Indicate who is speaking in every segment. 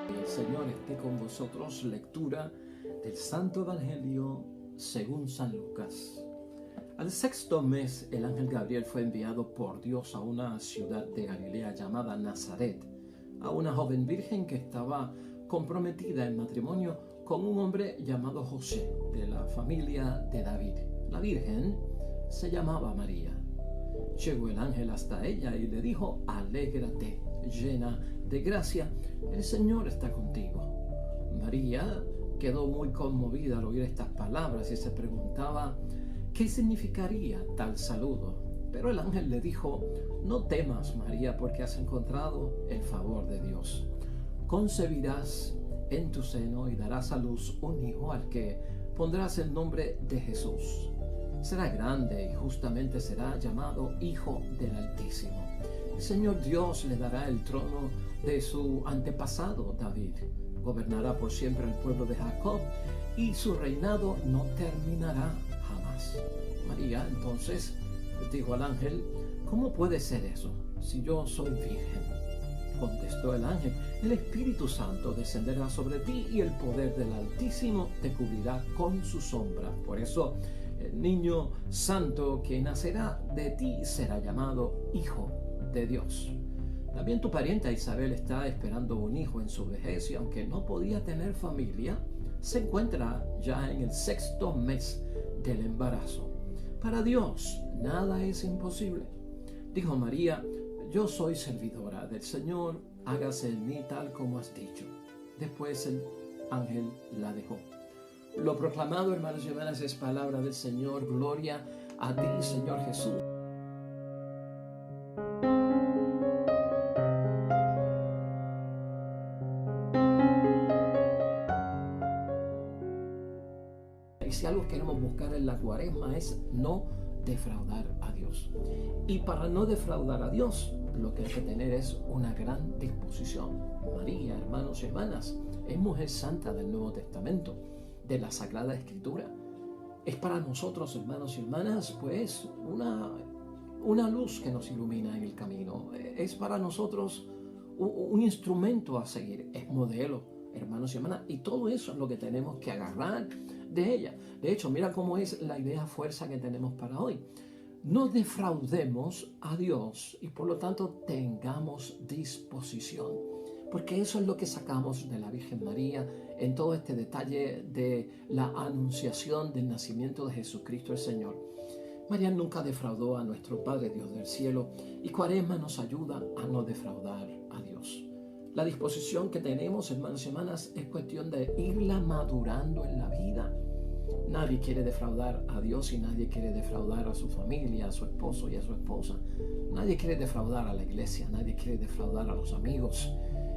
Speaker 1: El Señor esté con vosotros. Lectura del Santo Evangelio según San Lucas. Al sexto mes, el ángel Gabriel fue enviado por Dios a una ciudad de Galilea llamada Nazaret, a una joven virgen que estaba comprometida en matrimonio con un hombre llamado José, de la familia de David. La virgen se llamaba María. Llegó el ángel hasta ella y le dijo: «Alégrate, llena de gracia, el Señor está contigo». María quedó muy conmovida al oír estas palabras y se preguntaba qué significaría tal saludo. Pero el ángel le dijo: «No temas, María, porque has encontrado el favor de Dios. Concebirás en tu seno y darás a luz un hijo al que pondrás el nombre de Jesús. Será grande y justamente será llamado Hijo del Altísimo. El Señor Dios le dará el trono de su antepasado David. Gobernará por siempre el pueblo de Jacob y su reinado no terminará jamás». María entonces dijo al ángel: «¿Cómo puede ser eso, si yo soy virgen?». Contestó el ángel: «El Espíritu Santo descenderá sobre ti y el poder del Altísimo te cubrirá con su sombra. Por eso el niño santo que nacerá de ti será llamado Hijo de Dios. También tu parienta Isabel está esperando un hijo en su vejez y aunque no podía tener familia, se encuentra ya en el sexto mes del embarazo. Para Dios nada es imposible». Dijo María: «Yo soy servidora del Señor, hágase en mí tal como has dicho». Después el ángel la dejó. Lo proclamado, hermanos y hermanas, es palabra del Señor. Gloria a ti, Señor Jesús. Y si algo queremos buscar en la Cuaresma es no defraudar a Dios. Y para no defraudar a Dios, lo que hay que tener es una gran disposición. María, hermanos y hermanas, es mujer santa del Nuevo Testamento, de la Sagrada Escritura. Es para nosotros, hermanos y hermanas, pues una luz que nos ilumina en el camino. Es para nosotros un instrumento a seguir. Es modelo, hermanos y hermanas, y todo eso es lo que tenemos que agarrar de ella. De hecho, mira cómo es la idea fuerza que tenemos para hoy. No defraudemos a Dios y por lo tanto tengamos disposición, porque eso es lo que sacamos de la Virgen María en todo este detalle de la anunciación del nacimiento de Jesucristo el Señor. María nunca defraudó a nuestro Padre Dios del cielo y Cuaresma nos ayuda a no defraudar a Dios. La disposición que tenemos, hermanos y hermanas, es cuestión de irla madurando en la vida. Nadie quiere defraudar a Dios y nadie quiere defraudar a su familia, a su esposo y a su esposa. Nadie quiere defraudar a la iglesia, nadie quiere defraudar a los amigos.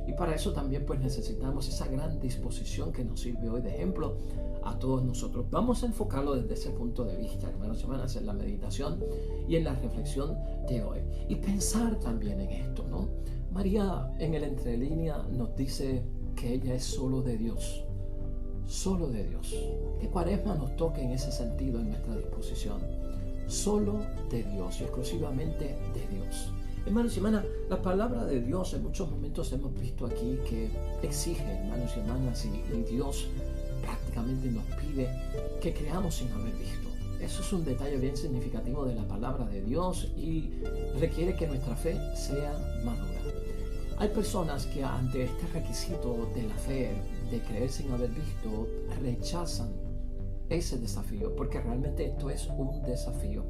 Speaker 1: Y para eso también pues necesitamos esa gran disposición que nos sirve hoy de ejemplo a todos nosotros. Vamos a enfocarlo desde ese punto de vista, hermanos y hermanas, en la meditación y en la reflexión de hoy. Y pensar también en esto, ¿no? María en el entrelínea nos dice que ella es solo de Dios. Solo de Dios. Que Cuaresma nos toque en ese sentido en nuestra disposición. Solo de Dios y exclusivamente de Dios. Hermanos y hermanas, la palabra de Dios en muchos momentos hemos visto aquí que exige, hermanos y hermanas, y Dios prácticamente nos pide que creamos sin haber visto. Eso es un detalle bien significativo de la palabra de Dios y requiere que nuestra fe sea madura. Hay personas que ante este requisito de la fe, de creer sin haber visto, rechazan ese desafío, porque realmente esto es un desafío.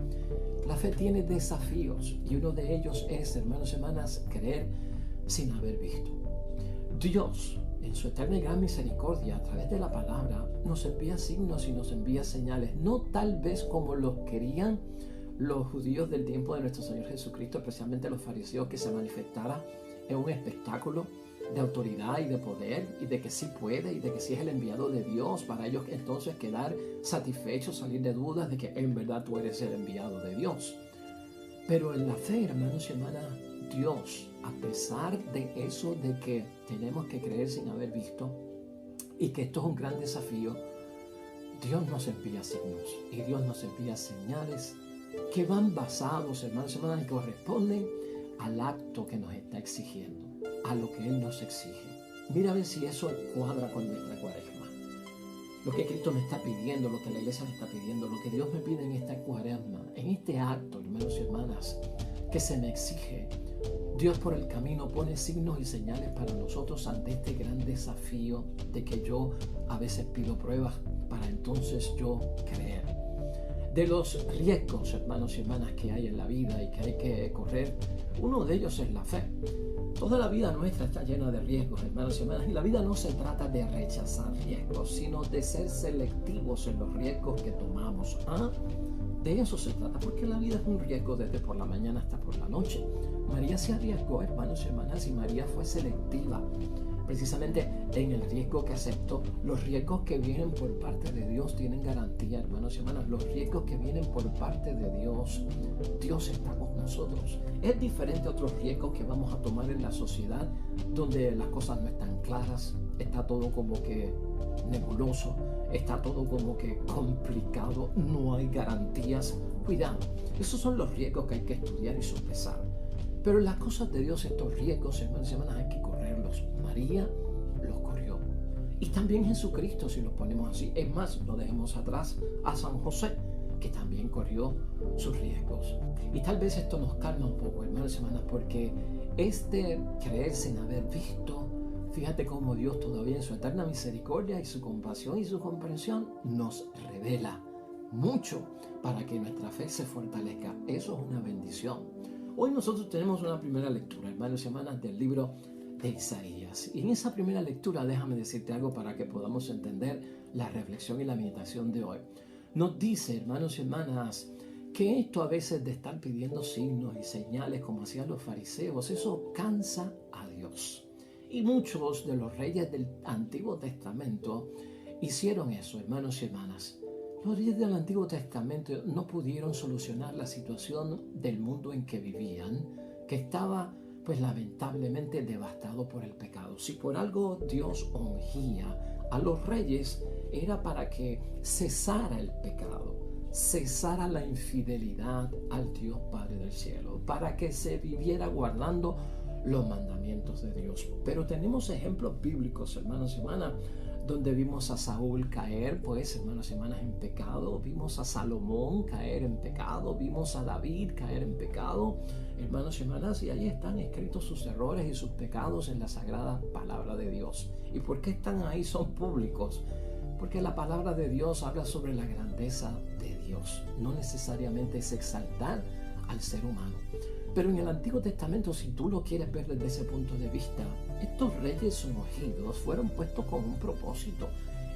Speaker 1: La fe tiene desafíos y uno de ellos es, hermanos y hermanas, creer sin haber visto. Dios, en su eterna y gran misericordia, a través de la palabra, nos envía signos y nos envía señales, no tal vez como los querían los judíos del tiempo de nuestro Señor Jesucristo, especialmente los fariseos, que se manifestara en un espectáculo de autoridad y de poder y de que sí puede y de que sí es el enviado de Dios, para ellos entonces quedar satisfechos, salir de dudas de que en verdad tú eres el enviado de Dios. Pero en la fe, hermanos y hermanas, Dios, a pesar de eso, de que tenemos que creer sin haber visto y que esto es un gran desafío, Dios nos envía signos y Dios nos envía señales que van basados, hermanos y hermanas, y corresponden al acto que nos está exigiendo, a lo que Él nos exige. Mira a ver si eso cuadra con nuestra cuaresma. Lo que Cristo me está pidiendo, lo que la iglesia me está pidiendo, lo que Dios me pide en esta cuaresma, en este acto, hermanos y hermanas, que se me exige. Dios por el camino pone signos y señales para nosotros ante este gran desafío de que yo a veces pido pruebas para entonces yo creer. De los riesgos, hermanos y hermanas, que hay en la vida y que hay que correr, uno de ellos es la fe. Toda la vida nuestra está llena de riesgos, hermanos y hermanas, y la vida no se trata de rechazar riesgos, sino de ser selectivos en los riesgos que tomamos. De eso se trata, porque la vida es un riesgo desde por la mañana hasta por la noche. María se arriesgó, hermanos y hermanas, y María fue selectiva, precisamente en el riesgo que aceptó. Los riesgos que vienen por parte de Dios tienen garantía, hermanos y hermanas. Los riesgos que vienen por parte de Dios, Dios está con nosotros. Es diferente a otros riesgos que vamos a tomar en la sociedad, donde las cosas no están claras, está todo como que nebuloso, está todo como que complicado, no hay garantías. Cuidado, esos son los riesgos que hay que estudiar y sopesar. Pero en las cosas de Dios, estos riesgos, hermanos y hermanas, hay que correrlos. María los corrió. Y también Jesucristo, si los ponemos así. Es más, no dejemos atrás a San José, que también corrió sus riesgos. Y tal vez esto nos calma un poco, hermanos y hermanas, porque este creer sin haber visto, fíjate cómo Dios todavía en su eterna misericordia y su compasión y su comprensión nos revela mucho para que nuestra fe se fortalezca. Eso es una bendición. Hoy nosotros tenemos una primera lectura, hermanos y hermanas, del libro de Isaías. Y en esa primera lectura, déjame decirte algo para que podamos entender la reflexión y la meditación de hoy. Nos dice, hermanos y hermanas, que esto a veces de estar pidiendo signos y señales como hacían los fariseos, eso cansa a Dios. Y muchos de los reyes del Antiguo Testamento hicieron eso, hermanos y hermanas. Los reyes del Antiguo Testamento no pudieron solucionar la situación del mundo en que vivían, que estaba pues lamentablemente devastado por el pecado. Si por algo Dios ungía a los reyes, era para que cesara el pecado, cesara la infidelidad al Dios Padre del cielo, para que se viviera guardando los mandamientos de Dios. Pero tenemos ejemplos bíblicos, hermanos y hermanas, donde vimos a Saúl caer, pues, hermanos y hermanas, en pecado. Vimos a Salomón caer en pecado. Vimos a David caer en pecado, hermanos y hermanas. Y ahí están escritos sus errores y sus pecados en la sagrada palabra de Dios. ¿Y por qué están ahí? Son públicos. Porque la palabra de Dios habla sobre la grandeza de Dios. No necesariamente es exaltar al ser humano. Pero en el Antiguo Testamento, si tú lo quieres ver desde ese punto de vista, estos reyes ungidos fueron puestos con un propósito,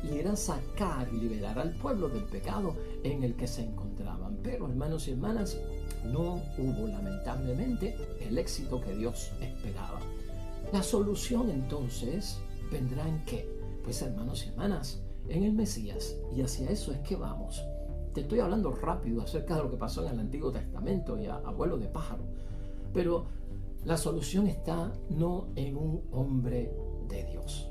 Speaker 1: y era sacar y liberar al pueblo del pecado en el que se encontraban. Pero, hermanos y hermanas, no hubo lamentablemente el éxito que Dios esperaba. La solución entonces vendrá ¿en qué? Pues, hermanos y hermanas, en el Mesías, y hacia eso es que vamos. Te estoy hablando rápido acerca de lo que pasó en el Antiguo Testamento y a vuelo de pájaro, pero la solución está no en un hombre de Dios,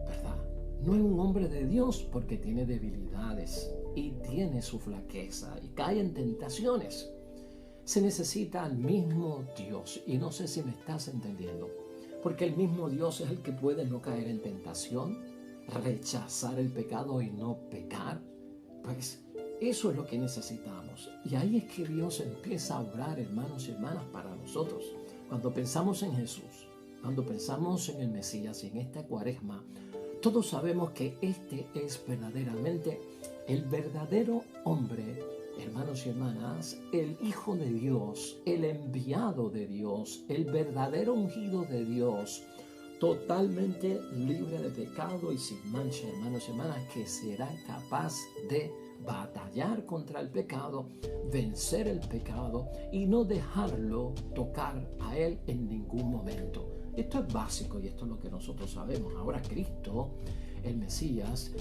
Speaker 1: ¿verdad? No en un hombre de Dios, porque tiene debilidades y tiene su flaqueza y cae en tentaciones. Se necesita al mismo Dios, y no sé si me estás entendiendo, porque el mismo Dios es el que puede no caer en tentación, rechazar el pecado y no pecar. Pues eso es lo que necesitamos. Y ahí es que Dios empieza a obrar, hermanos y hermanas, para nosotros. Cuando pensamos en Jesús, cuando pensamos en el Mesías y en esta cuaresma, todos sabemos que este es verdaderamente el verdadero hombre, hermanos y hermanas, el Hijo de Dios, el enviado de Dios, el verdadero ungido de Dios, totalmente libre de pecado y sin mancha, hermanos y hermanas, que será capaz de batallar contra el pecado, vencer el pecado y no dejarlo tocar a él en ningún momento. Esto es básico y esto es lo que nosotros sabemos. Ahora Cristo, el Mesías,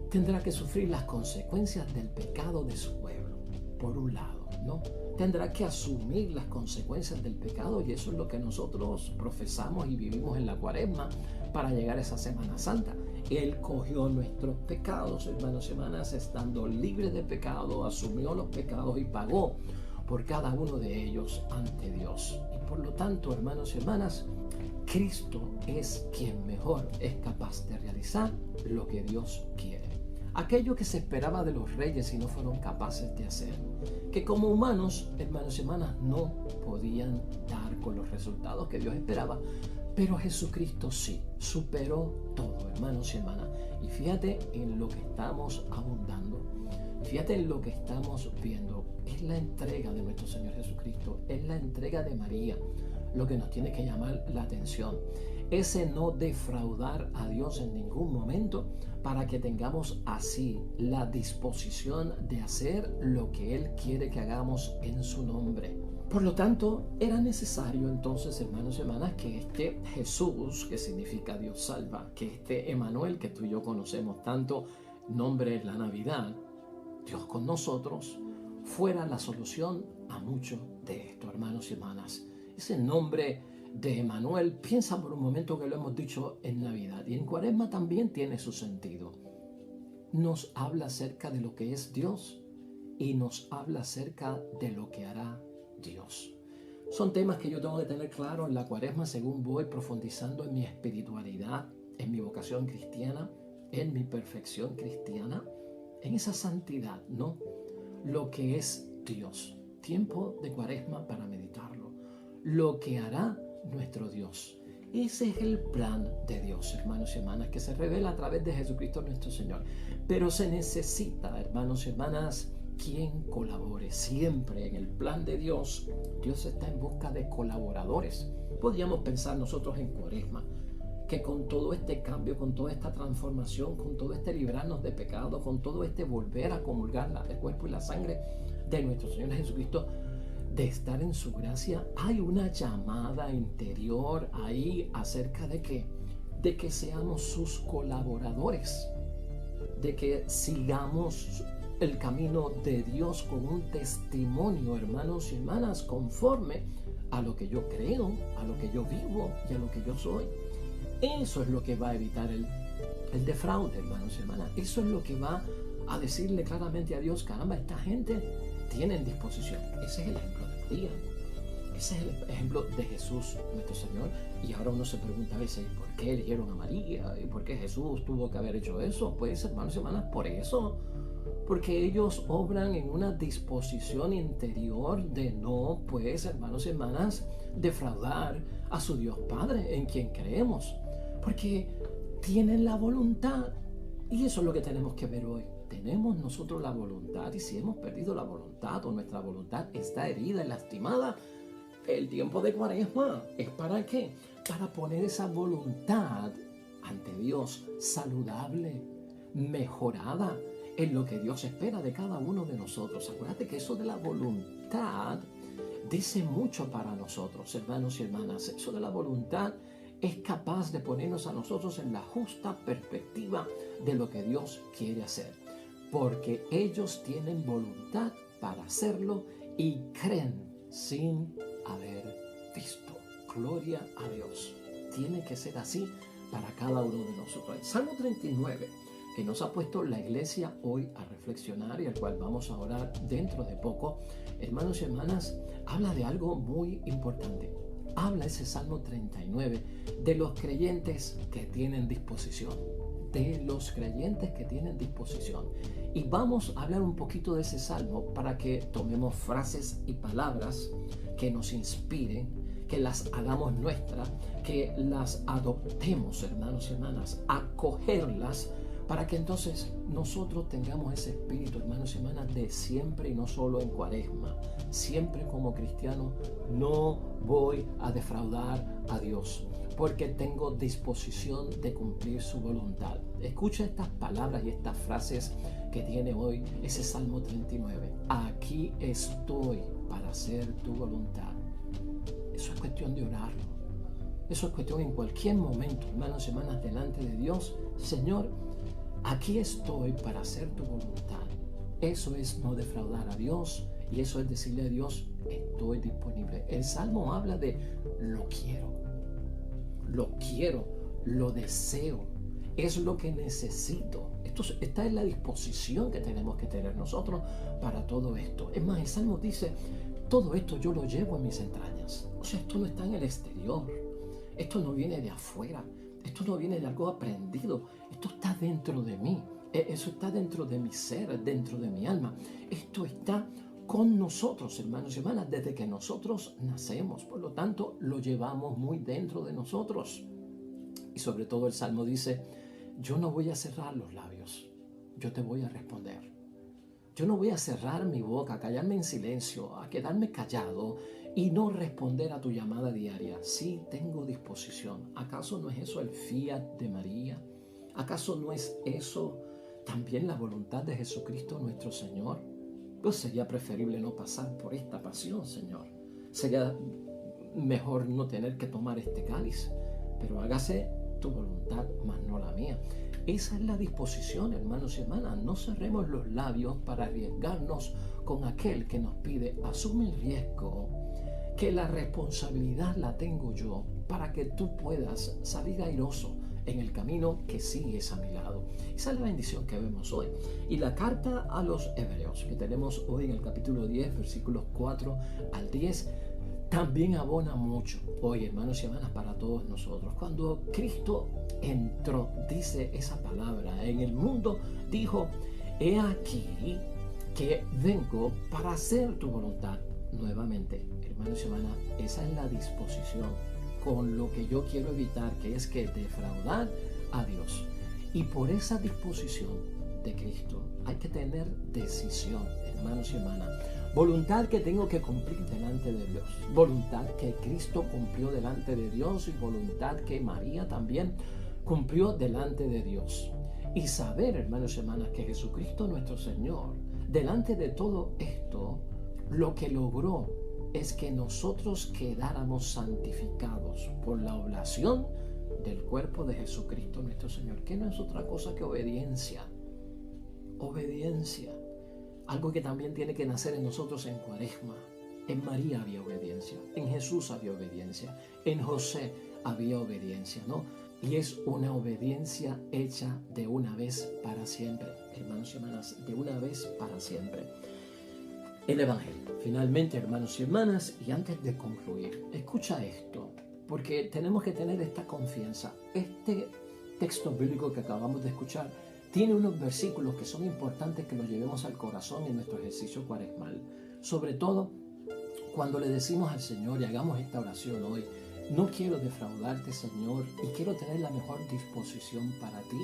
Speaker 1: tendrá que sufrir las consecuencias del pecado de su pueblo, por un lado, ¿no? Tendrá que asumir las consecuencias del pecado, y eso es lo que nosotros profesamos y vivimos en la cuaresma para llegar a esa Semana Santa. Él cogió nuestros pecados, hermanos y hermanas, estando libre de pecado, asumió los pecados y pagó por cada uno de ellos ante Dios. Y por lo tanto, hermanos y hermanas, Cristo es quien mejor es capaz de realizar lo que Dios quiere. Aquello que se esperaba de los reyes y no fueron capaces de hacer, que como humanos, hermanos y hermanas, no podían dar con los resultados que Dios esperaba, pero Jesucristo sí, superó todo, hermanos y hermanas. Y fíjate en lo que estamos abundando, fíjate en lo que estamos viendo. Es la entrega de nuestro Señor Jesucristo, es la entrega de María, lo que nos tiene que llamar la atención. Ese no defraudar a Dios en ningún momento, para que tengamos así la disposición de hacer lo que Él quiere que hagamos en su nombre. Por lo tanto, era necesario entonces, hermanos y hermanas, que este Jesús, que significa Dios salva, que este Emanuel que tú y yo conocemos tanto, nombre es la Navidad, Dios con nosotros, fuera la solución a mucho de esto, hermanos y hermanas. Ese nombre de Emanuel, piensa por un momento que lo hemos dicho en Navidad y en Cuaresma también tiene su sentido. Nos habla acerca de lo que es Dios y nos habla acerca de lo que hará Dios. Son temas que yo tengo que tener claro en la Cuaresma según voy profundizando en mi espiritualidad, en mi vocación cristiana, en mi perfección cristiana, en esa santidad, ¿no? Lo que es Dios. Tiempo de Cuaresma para meditarlo. Lo que hará nuestro Dios. Ese es el plan de Dios, hermanos y hermanas, que se revela a través de Jesucristo nuestro Señor. Pero se necesita, hermanos y hermanas, quien colabore. Siempre en el plan de Dios, Dios está en busca de colaboradores. Podríamos pensar nosotros en Cuaresma, que con todo este cambio, con toda esta transformación, con todo este librarnos de pecado, con todo este volver a comulgar el cuerpo y la sangre de nuestro Señor Jesucristo, de estar en su gracia, hay una llamada interior ahí acerca de qué, de que seamos sus colaboradores, de que sigamos el camino de Dios con un testimonio, hermanos y hermanas, conforme a lo que yo creo, a lo que yo vivo y a lo que yo soy. Eso es lo que va a evitar el defraude, hermanos y hermanas. Eso es lo que va a decirle claramente a Dios: caramba, esta gente tiene disposición. Ese es el ejemplo de María. Ese es el ejemplo de Jesús, nuestro Señor. Y ahora uno se pregunta a veces, ¿por qué eligieron a María? ¿Y por qué Jesús tuvo que haber hecho eso? Pues, hermanos y hermanas, por eso. Porque ellos obran en una disposición interior de no, pues, hermanos y hermanas, defraudar a su Dios Padre, en quien creemos. Porque tienen la voluntad. Y eso es lo que tenemos que ver hoy. Tenemos nosotros la voluntad, y si hemos perdido la voluntad o nuestra voluntad está herida y lastimada, el tiempo de Cuaresma es ¿para qué? Para poner esa voluntad ante Dios saludable, mejorada, en lo que Dios espera de cada uno de nosotros. Acuérdate que eso de la voluntad dice mucho para nosotros, hermanos y hermanas. Eso de la voluntad es capaz de ponernos a nosotros en la justa perspectiva de lo que Dios quiere hacer. Porque ellos tienen voluntad para hacerlo y creen sin haber visto. Gloria a Dios. Tiene que ser así para cada uno de nosotros. El Salmo 39, que nos ha puesto la iglesia hoy a reflexionar y al cual vamos a orar dentro de poco, hermanos y hermanas, habla de algo muy importante. Habla ese Salmo 39 de los creyentes que tienen disposición. De los creyentes que tienen disposición. Y vamos a hablar un poquito de ese salmo para que tomemos frases y palabras que nos inspiren, que las hagamos nuestras, que las adoptemos, hermanos y hermanas, acogerlas, para que entonces nosotros tengamos ese espíritu, hermanos y hermanas, de siempre y no solo en Cuaresma. Siempre como cristiano no voy a defraudar a Dios, porque tengo disposición de cumplir su voluntad. Escucha estas palabras y estas frases que tiene hoy ese Salmo 39. Aquí estoy para hacer tu voluntad. Eso es cuestión de orarlo. Eso es cuestión en cualquier momento, hermanos y hermanas, delante de Dios. Señor, aquí estoy para hacer tu voluntad. Eso es no defraudar a Dios y eso es decirle a Dios, estoy disponible. El Salmo habla de lo quiero, lo deseo, es lo que necesito. Esta es la disposición que tenemos que tener nosotros para todo esto. Es más, el Salmo dice, todo esto yo lo llevo en mis entrañas. O sea, esto no está en el exterior. Esto no viene de afuera. Esto no viene de algo aprendido. Esto está dentro de mí. Eso está dentro de mi ser, dentro de mi alma. Esto está con nosotros, hermanos y hermanas, desde que nosotros nacemos. Por lo tanto, lo llevamos muy dentro de nosotros. Y sobre todo el Salmo dice, yo no voy a cerrar los labios, yo te voy a responder. Yo no voy a cerrar mi boca, a callarme en silencio, a quedarme callado y no responder a tu llamada diaria. Sí, tengo disposición. ¿Acaso no es eso el fiat de María? ¿Acaso no es eso también la voluntad de Jesucristo nuestro Señor? Pues sería preferible no pasar por esta pasión, Señor. Sería mejor no tener que tomar este cáliz, pero hágase tu voluntad, mas no la mía. Esa es la disposición, hermanos y hermanas. No cerremos los labios para arriesgarnos con aquel que nos pide, asume el riesgo, que la responsabilidad la tengo yo, para que tú puedas salir airoso en el camino que sigues a mi lado. Esa es la bendición que vemos hoy. Y la carta a los Hebreos, que tenemos hoy en el capítulo 10, versículos 4 al 10, también abona mucho hoy, hermanos y hermanas, para todos nosotros. Cuando Cristo entró, dice esa palabra, en el mundo dijo, he aquí que vengo para hacer tu voluntad. Nuevamente, hermanos y hermanas, esa es la disposición con lo que yo quiero evitar, que es que defraudar a Dios. Y por esa disposición de Cristo hay que tener decisión, hermanos y hermanas. Voluntad que tengo que cumplir delante de Dios. Voluntad que Cristo cumplió delante de Dios y voluntad que María también cumplió delante de Dios. Y saber, hermanos y hermanas, que Jesucristo nuestro Señor, delante de todo esto, lo que logró es que nosotros quedáramos santificados por la oblación del cuerpo de Jesucristo nuestro Señor, que no es otra cosa que obediencia. Obediencia. Algo que también tiene que nacer en nosotros en Cuaresma. En María había obediencia, en Jesús había obediencia, en José había obediencia, ¿no? Y es una obediencia hecha de una vez para siempre, hermanos y hermanas, de una vez para siempre. El Evangelio. Finalmente, hermanos y hermanas, y antes de concluir, escucha esto, porque tenemos que tener esta confianza. Este texto bíblico que acabamos de escuchar tiene unos versículos que son importantes que los llevemos al corazón en nuestro ejercicio cuaresmal. Sobre todo cuando le decimos al Señor y hagamos esta oración hoy, no quiero defraudarte, Señor, y quiero tener la mejor disposición para ti,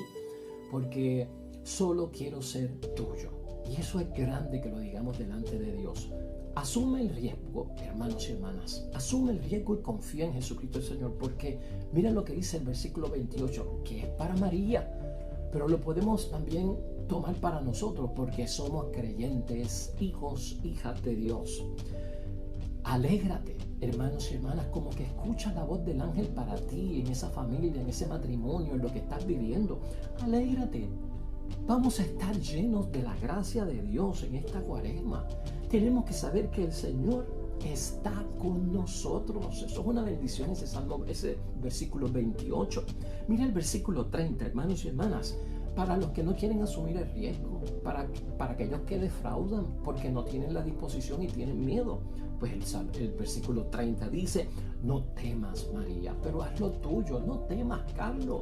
Speaker 1: porque solo quiero ser tuyo. Y eso es grande que lo digamos delante de Dios. Asume el riesgo, hermanos y hermanas. Asume el riesgo y confía en Jesucristo el Señor, porque mira lo que dice el versículo 28, que es para María, pero lo podemos también tomar para nosotros, porque somos creyentes, hijos, hijas de Dios. Alégrate, hermanos y hermanas, como que escucha la voz del ángel para ti, en esa familia, en ese matrimonio, en lo que estás viviendo. Alégrate. Vamos a estar llenos de la gracia de Dios en esta Cuaresma. Tenemos que saber que el Señor está con nosotros. Eso es una bendición, ese versículo 28. Mira el versículo 30, hermanos y hermanas. Para los que no quieren asumir el riesgo, para aquellos que defraudan porque no tienen la disposición y tienen miedo. Pues el versículo 30 dice, no temas, María, pero haz lo tuyo. No temas, Carlos.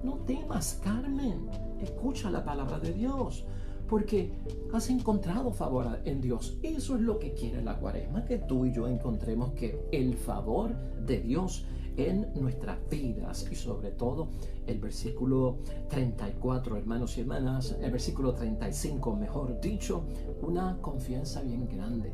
Speaker 1: No temas, Carmen. Escucha la palabra de Dios, porque has encontrado favor en Dios. Eso es lo que quiere la Cuaresma, que tú y yo encontremos que el favor de Dios en nuestras vidas. Y sobre todo el versículo 34, hermanos y hermanas, el versículo 35, mejor dicho, una confianza bien grande,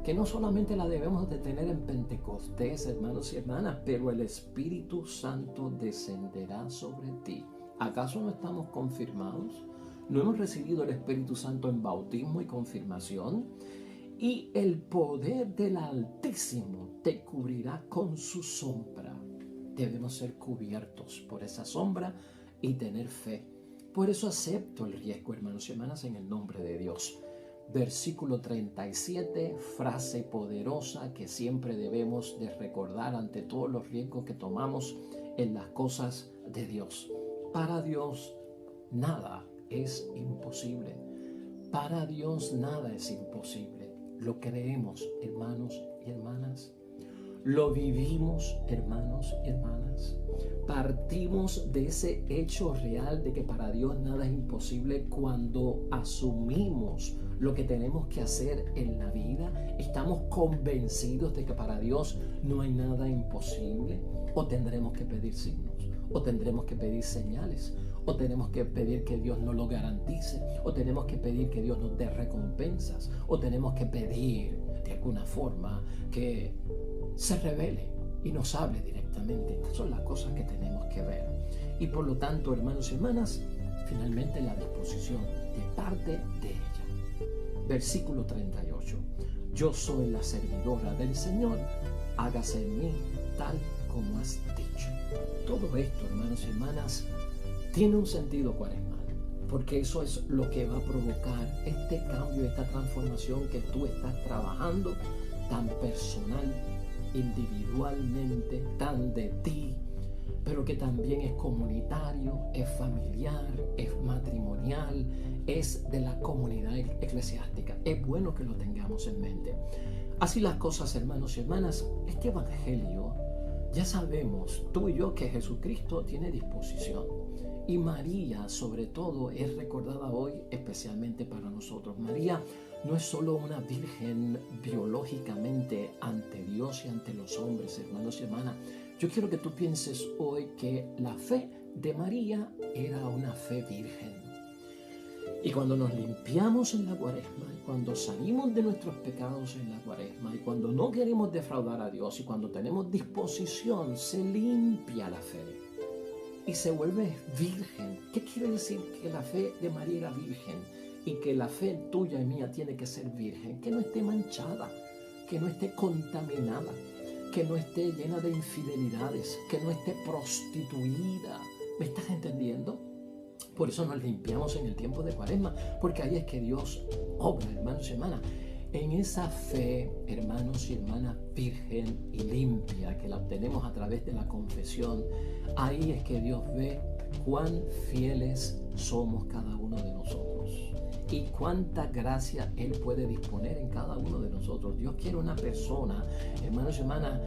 Speaker 1: que no solamente la debemos de tener en Pentecostés, hermanos y hermanas, pero el Espíritu Santo descenderá sobre ti. ¿Acaso no estamos confirmados? ¿No hemos recibido el Espíritu Santo en bautismo y confirmación? Y el poder del Altísimo te cubrirá con su sombra. Debemos ser cubiertos por esa sombra y tener fe. Por eso acepto el riesgo, hermanos y hermanas, en el nombre de Dios. Versículo 37, frase poderosa que siempre debemos de recordar ante todos los riesgos que tomamos en las cosas de Dios. Para Dios nada es imposible. Para Dios nada es imposible. ¿Lo creemos, hermanos y hermanas? Lo vivimos, hermanos y hermanas. Partimos de ese hecho real de que para Dios nada es imposible cuando asumimos lo que tenemos que hacer en la vida. Estamos convencidos de que para Dios no hay nada imposible. O tendremos que pedir signos, o tendremos que pedir señales, o tenemos que pedir que Dios nos lo garantice, o tenemos que pedir que Dios nos dé recompensas, o tenemos que pedir de alguna forma que se revele y nos hable directamente. Estas son las cosas que tenemos que ver. Y por lo tanto, hermanos y hermanas, finalmente la disposición de parte de ella. Versículo 38. Yo soy la servidora del Señor, hágase en mí tal como has dicho. Todo esto, hermanos y hermanas, tiene un sentido cuaresmal, porque eso es lo que va a provocar este cambio, esta transformación que tú estás trabajando tan personal, individualmente, tan de ti, pero que también es comunitario, es familiar, es matrimonial, es de la comunidad eclesiástica. Es bueno que lo tengamos en mente. Así las cosas, hermanos y hermanas, este evangelio, ya sabemos, tú y yo, que Jesucristo tiene disposición. Y María, sobre todo, es recordada hoy especialmente para nosotros. María no es solo una virgen biológicamente ante Dios y ante los hombres, hermanos y hermanas. Yo quiero que tú pienses hoy que la fe de María era una fe virgen. Y cuando nos limpiamos en la cuaresma, y cuando salimos de nuestros pecados en la cuaresma, y cuando no queremos defraudar a Dios, y cuando tenemos disposición, se limpia la fe y se vuelve virgen. ¿Qué quiere decir que la fe de María era virgen? Y que la fe tuya y mía tiene que ser virgen, que no esté manchada, que no esté contaminada, que no esté llena de infidelidades, que no esté prostituida. ¿Me estás entendiendo? Por eso nos limpiamos en el tiempo de cuaresma, porque ahí es que Dios obra, hermanos y hermanas. En esa fe, hermanos y hermanas, virgen y limpia, que la obtenemos a través de la confesión, ahí es que Dios ve cuán fieles somos cada uno de nosotros y cuánta gracia Él puede disponer en cada uno de nosotros. Dios quiere una persona, hermanos y hermanas,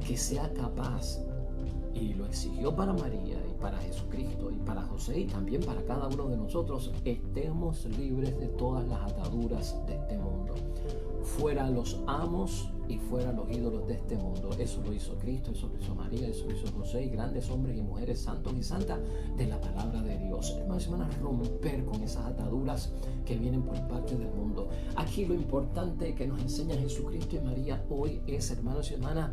Speaker 1: que sea capaz, y lo exigió para María y para Jesucristo y para José y también para cada uno de nosotros, estemos libres de todas las ataduras de este mundo. Fuera los amos y fuera los ídolos de este mundo. Eso lo hizo Cristo, eso lo hizo María, eso lo hizo José y grandes hombres y mujeres santos y santas de la palabra de Dios. Hermanos y hermanas, romper con esas ataduras que vienen por parte del mundo. Aquí lo importante que nos enseña Jesucristo y María hoy es, hermanos y hermanas,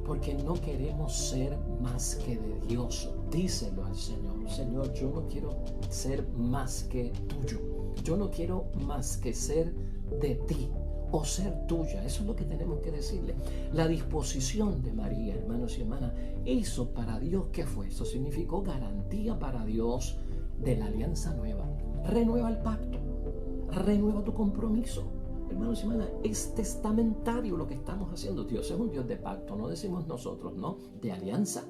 Speaker 1: porque no queremos ser más que de Dios. Díselo al Señor: Señor, yo no quiero ser más que tuyo. Yo no quiero más que ser de ti o ser tuya. Eso es lo que tenemos que decirle. La disposición de María, hermanos y hermanas, eso para Dios, ¿qué fue? Eso significó garantía para Dios de la alianza nueva. Renueva el pacto, renueva tu compromiso. Hermanos y hermanas, es testamentario lo que estamos haciendo. Dios es un Dios de pacto, no decimos nosotros, ¿no? De alianza.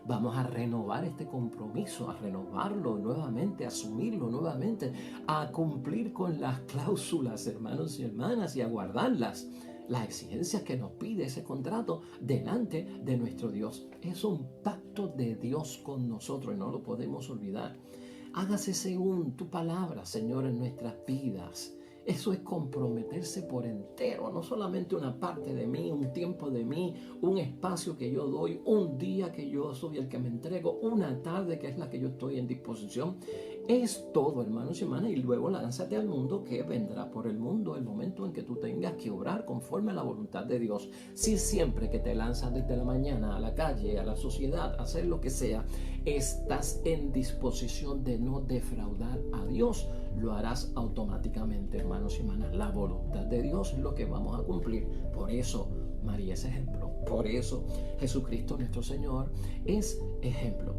Speaker 1: Vamos a renovar este compromiso, a renovarlo nuevamente, a asumirlo nuevamente, a cumplir con las cláusulas, hermanos y hermanas, y a guardarlas. Las exigencias que nos pide ese contrato delante de nuestro Dios. Es un pacto de Dios con nosotros y no lo podemos olvidar. Hágase según tu palabra, Señor, en nuestras vidas. Eso es comprometerse por entero, no solamente una parte de mí, un tiempo de mí, un espacio que yo doy, un día que yo soy el que me entrego, una tarde que es la que yo estoy en disposición. Es todo, hermanos y hermanas, y luego lánzate al mundo, que vendrá por el mundo el momento en que tú tengas que obrar conforme a la voluntad de Dios. Si siempre que te lanzas desde la mañana a la calle, a la sociedad, a hacer lo que sea, estás en disposición de no defraudar a Dios, lo harás automáticamente, hermanos y hermanas. La voluntad de Dios es lo que vamos a cumplir. Por eso María es ejemplo. Por eso Jesucristo nuestro Señor es ejemplo.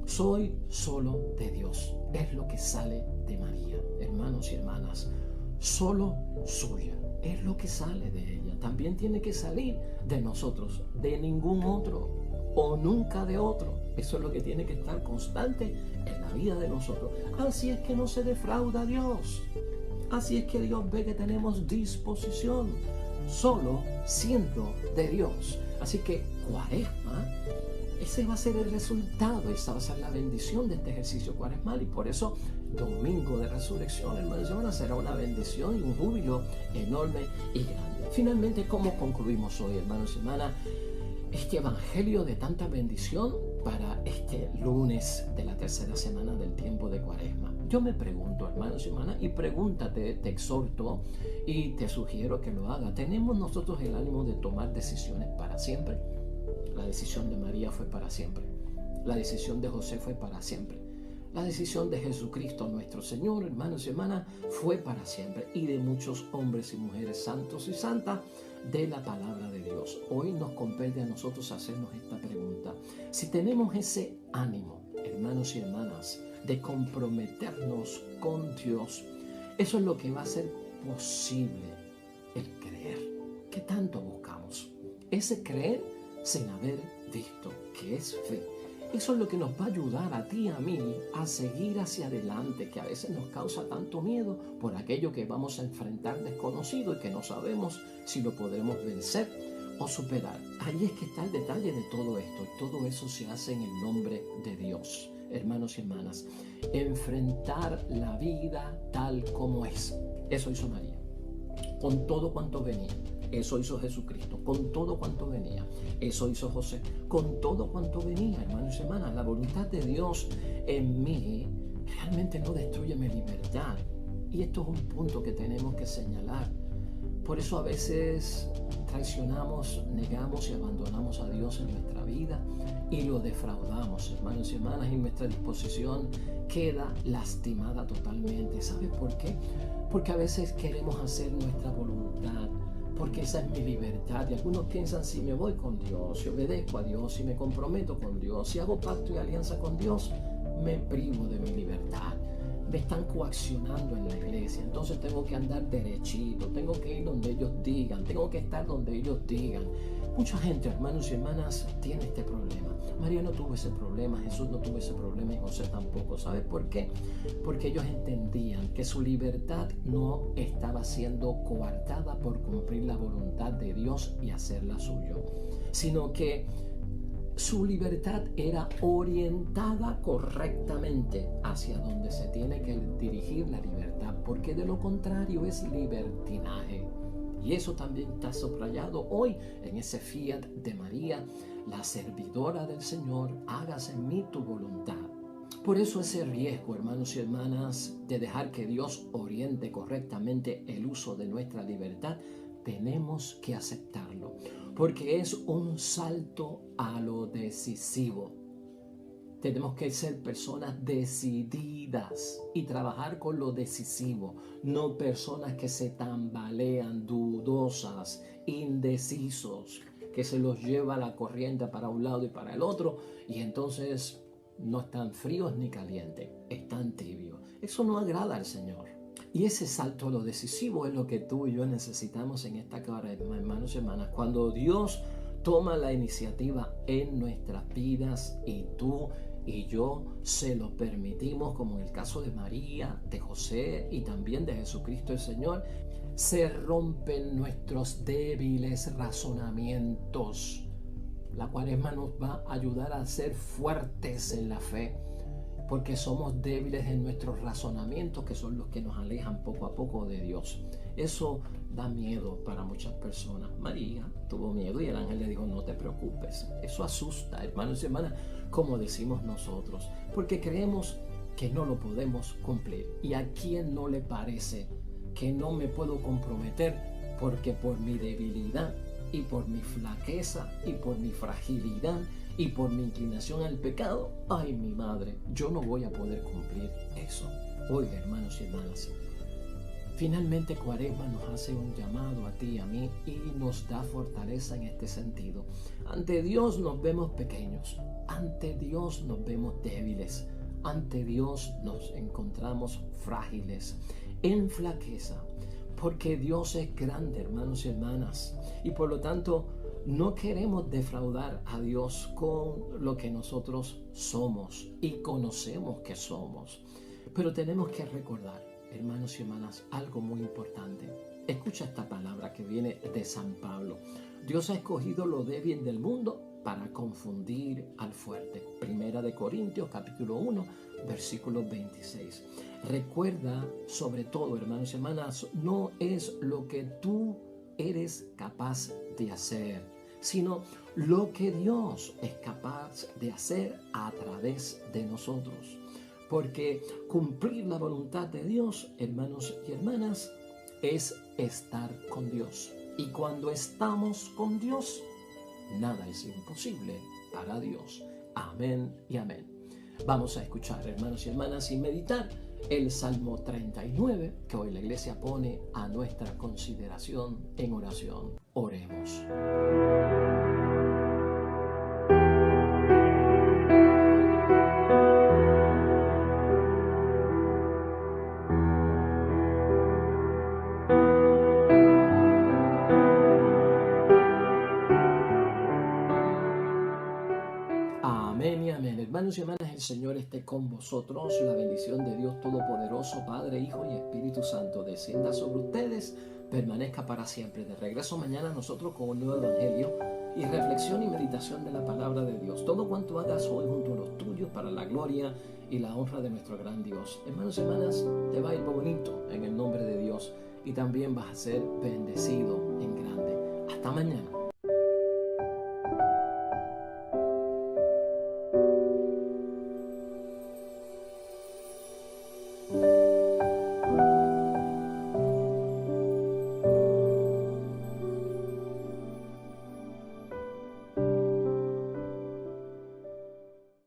Speaker 1: Soy solo de Dios. Es lo que sale de María, hermanos y hermanas. Solo suya. Es lo que sale de ella. También tiene que salir de nosotros, de ningún otro o nunca de otro. Eso es lo que tiene que estar constante en la vida de nosotros. Así es que no se defrauda a Dios. Así es que Dios ve que tenemos disposición, solo siendo de Dios. Así que Cuaresma, ese va a ser el resultado, esa va a ser la bendición de este ejercicio cuaresmal, y por eso Domingo de Resurrección, hermanos y hermanas, será una bendición y un júbilo enorme y grande. Finalmente, ¿cómo concluimos hoy, hermanos y hermanas, este evangelio de tanta bendición para este lunes de la tercera semana del tiempo de Cuaresma? Yo me pregunto, hermanos y hermanas, y pregúntate, te exhorto y te sugiero que lo haga. ¿Tenemos nosotros el ánimo de tomar decisiones para siempre? La decisión de María fue para siempre. La decisión de José fue para siempre. La decisión de Jesucristo nuestro Señor, hermanos y hermanas, fue para siempre, y de muchos hombres y mujeres santos y santas de la palabra de Dios. Hoy nos compete a nosotros hacernos esta pregunta. Si tenemos ese ánimo, hermanos y hermanas, de comprometernos con Dios, eso es lo que va a hacer posible el creer que tanto buscamos. Ese creer sin haber visto, que es fe. Eso es lo que nos va a ayudar a ti y a mí a seguir hacia adelante, que a veces nos causa tanto miedo por aquello que vamos a enfrentar desconocido y que no sabemos si lo podremos vencer o superar. Ahí es que está el detalle de todo esto. Todo eso se hace en el nombre de Dios, hermanos y hermanas. Enfrentar la vida tal como es. Eso hizo María, con todo cuanto venía. Eso hizo Jesucristo, con todo cuanto venía. Eso hizo José, con todo cuanto venía, hermanos y hermanas. La voluntad de Dios en mí realmente no destruye mi libertad. Y esto es un punto que tenemos que señalar. Por eso a veces traicionamos, negamos y abandonamos a Dios en nuestra vida y lo defraudamos, hermanos y hermanas, y nuestra disposición queda lastimada totalmente. ¿Sabes por qué? Porque a veces queremos hacer nuestra voluntad, porque esa es mi libertad. Y algunos piensan, si me voy con Dios, si obedezco a Dios, si me comprometo con Dios, si hago pacto y alianza con Dios, me privo de mi libertad. Me están coaccionando en la iglesia, entonces tengo que andar derechito, tengo que ir donde ellos digan, tengo que estar donde ellos digan. Mucha gente, hermanos y hermanas, tiene este problema. María no tuvo ese problema, Jesús no tuvo ese problema y José tampoco. ¿Sabes por qué? Porque ellos entendían que su libertad no estaba siendo coartada por cumplir la voluntad de Dios y hacerla suyo, sino que su libertad era orientada correctamente hacia donde se tiene que dirigir la libertad, porque de lo contrario es libertinaje. Y eso también está subrayado hoy en ese fiat de María, la servidora del Señor, hágase en mí tu voluntad. Por eso ese riesgo, hermanos y hermanas, de dejar que Dios oriente correctamente el uso de nuestra libertad, tenemos que aceptarlo, porque es un salto a lo decisivo. Tenemos que ser personas decididas y trabajar con lo decisivo, no personas que se tambalean, dudosas, indecisos, que se los lleva la corriente para un lado y para el otro, y entonces no están fríos ni calientes, están tibios. Eso no agrada al Señor. Y ese salto a lo decisivo es lo que tú y yo necesitamos en esta Cuaresma, hermanos y hermanas, cuando Dios toma la iniciativa en nuestras vidas y tú y yo se lo permitimos, como en el caso de María, de José y también de Jesucristo el Señor. Se rompen nuestros débiles razonamientos. La Cuaresma nos va a ayudar a ser fuertes en la fe, porque somos débiles en nuestros razonamientos, que son los que nos alejan poco a poco de Dios. Eso da miedo para muchas personas. María tuvo miedo y el ángel le dijo, no te preocupes. Eso asusta, hermanos y hermanas, como decimos nosotros, porque creemos que no lo podemos cumplir. ¿Y a quién no le parece que no me puedo comprometer? Porque por mi debilidad y por mi flaqueza y por mi fragilidad y por mi inclinación al pecado, ay, mi madre, yo no voy a poder cumplir eso. Oiga, hermanos y hermanas, finalmente Cuaresma nos hace un llamado a ti y a mí y nos da fortaleza en este sentido. Ante Dios nos vemos pequeños, ante Dios nos vemos débiles, ante Dios nos encontramos frágiles, en flaqueza, porque Dios es grande, hermanos y hermanas, y por lo tanto no queremos defraudar a Dios con lo que nosotros somos y conocemos que somos. Pero tenemos que recordar hermanos y hermanas, algo muy importante. Escucha esta palabra que viene de San Pablo. Dios ha escogido lo débil del mundo para confundir al fuerte. Primera de Corintios, capítulo 1, versículo 26. Recuerda, sobre todo, hermanos y hermanas, no es lo que tú eres capaz de hacer, sino lo que Dios es capaz de hacer a través de nosotros. Porque cumplir la voluntad de Dios, hermanos y hermanas, es estar con Dios. Y cuando estamos con Dios, nada es imposible para Dios. Amén y amén. Vamos a escuchar, hermanos y hermanas, y meditar el Salmo 39 que hoy la iglesia pone a nuestra consideración en oración. Oremos. Amén y amén. Hermanos y hermanas, el Señor esté con vosotros. La bendición de Dios Todopoderoso, Padre, Hijo y Espíritu Santo, descienda sobre ustedes, permanezca para siempre. De regreso mañana nosotros con un nuevo evangelio y reflexión y meditación de la palabra de Dios. Todo cuanto hagas hoy junto a los tuyos para la gloria y la honra de nuestro gran Dios. Hermanos y hermanas, te va a ir bonito en el nombre de Dios y también vas a ser bendecido en grande. Hasta mañana.